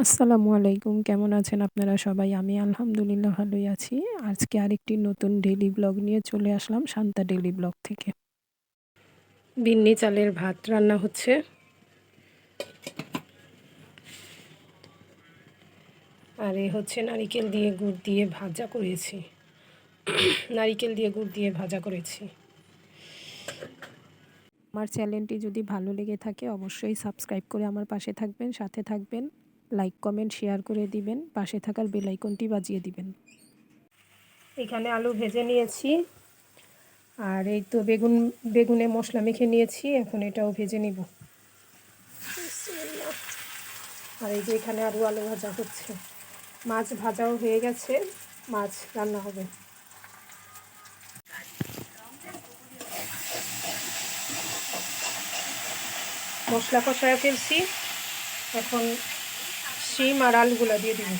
আসসালামু আলাইকুম। কেমন আছেন আপনারা সবাই? আমি আলহামদুলিল্লাহ ভালোই আছি। আজকে আরেকটি নতুন ডেইলি ব্লগ নিয়ে চলে আসলাম শান্তা ডেইলি ব্লগ থেকে। বিন্নি চালের ভাত রান্না হচ্ছে। আর এ হচ্ছে নারিকেল দিয়ে গুড় দিয়ে ভাজা করেছি। নারিকেল দিয়ে গুড় দিয়ে ভাজা করেছি। আমার চ্যানেলটি যদি ভালো লেগে থাকে অবশ্যই সাবস্ক্রাইব করে আমার পাশে থাকবেন, সাথে থাকবেন। লাইক, কমেন্ট, শেয়ার করে দিবেন। পাশে থাকার বেল আইকনটি বাজিয়ে দিবেন। এখানে আলু ভেজে নিয়েছি। আর এই তো বেগুনে মশলা মেখে নিয়েছি, এখন এটাও ভেজে নিব। আর এই যে এখানে আরও আলু ভাজা হচ্ছে, মাছ ভাজাও হয়ে গেছে, মাছ রান্না হবে। মশলা কষায় ফেলছি, এখন শিম আর আলুগুলো দিয়ে দিব।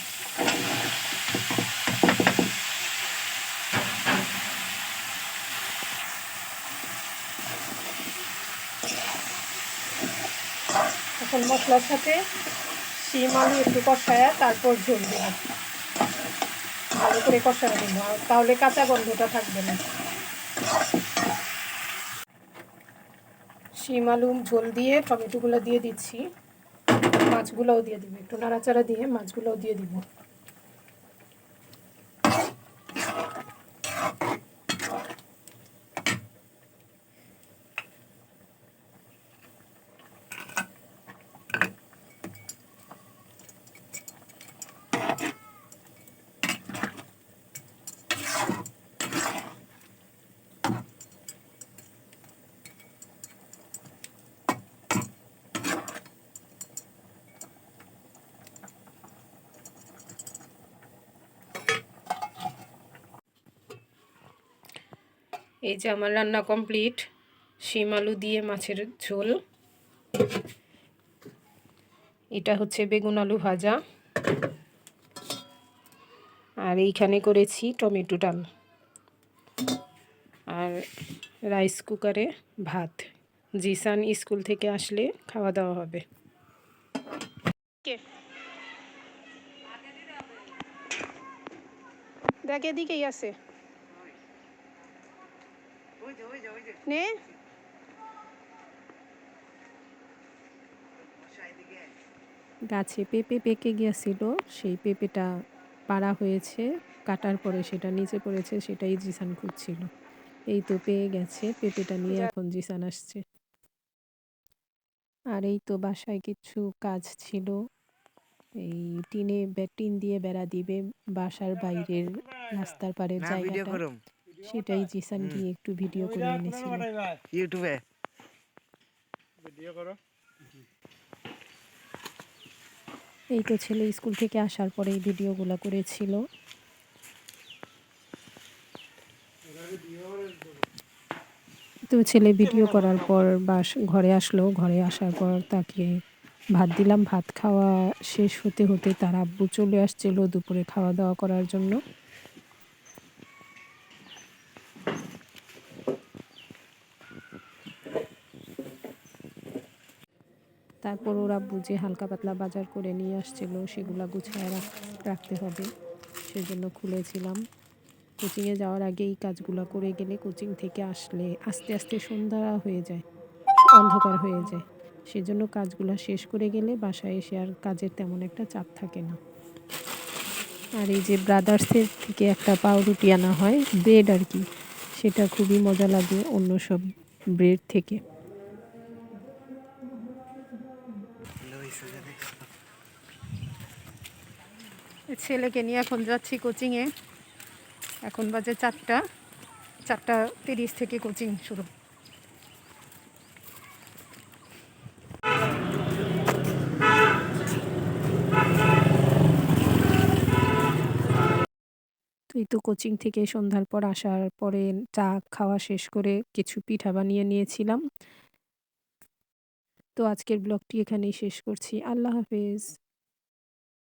এখন মশলার সাথে শিম আলু একটু কষায় তারপর ঝোল দেব, ভালো করে কষায় দেবো, তাহলে কাঁচা গন্ধটা থাকবে না। শিম আলু ঝোল দিয়ে টমেটোগুলো দিয়ে দিচ্ছি, মাছগুলোও দিয়ে দিব, একটু নাড়াচাড়া দিয়ে মাছগুলোও দিয়ে দিব। এই যে আমার রান্না কমপ্লিট, শিম আলু দিয়ে মাছের ঝোল। এটা হচ্ছে বেগুন আলু ভাজা, আর এইখানে করেছি টমেটো ডাল, আর রাইস কুকারে ভাত। জিসান স্কুল থেকে আসলে খাওয়া দাওয়া হবে। দেখ এদিকেই আছে নে। গাছে পেঁপে পেকে গিয়েছিল, সেই পেঁপেটা পাড়া হয়েছে, কাটার পরে সেটা নিচে পড়েছে, সেটাই জিসান খুঁজছিল। এই তো পেয়ে গেছে, পেঁপেটা নিয়ে এখন জিসান আসছে। আর এই তো বাসায় কিছু কাজ ছিল, এই টিন দিয়ে বেড়া দিবে বাসার বাইরের রাস্তার পারের জায়গাটা, সেটাই জিসান গিয়ে একটু ভিডিও করে এনেছিল। ইউটিউবে ভিডিও করো। এই তো ছেলে স্কুল থেকে আসার পরে এই ভিডিওগুলো করেছিল। তো ছেলে ভিডিও করার পর ঘরে আসলো, ঘরে আসার পর তাকে ভাত দিলাম। ভাত খাওয়া শেষ হতে হতে তার আব্বু চলে আসছিল দুপুরে খাওয়া দাওয়া করার জন্য। তারপর ওর আব্বু যে হালকা পাতলা বাজার করে নিয়ে আসছিল সেগুলা গুছায় রাখতে হবে, সেজন্য খুলেছিলাম। কোচিংয়ে যাওয়ার আগে এই কাজগুলো করে গেলে কোচিং থেকে আসলে আস্তে আস্তে সন্ধ্যা হয়ে যায়, অন্ধকার হয়ে যায়, সেজন্য কাজগুলো শেষ করে গেলে বাসায় এসে আর কাজের তেমন একটা চাপ থাকে না। আর এই যে ব্রাদার্সের থেকে একটা পাউরুটি আনা হয়, ব্রেড আর কি, সেটা খুবই মজা লাগে অন্য সব ব্রেড থেকে। ছেলেকে নিয়ে এখন যাচ্ছি কোচিংয়ে, এখন বাজে 4:30 থেকে কোচিং শুরু। তুই তো কোচিং থেকে সন্ধ্যার পর আসার পরে চা খাওয়া শেষ করে কিছু পিঠা বানিয়ে নিয়েছিলাম। তো আজকের ব্লগটি এখানেই শেষ করছি। আল্লাহ হাফেজ।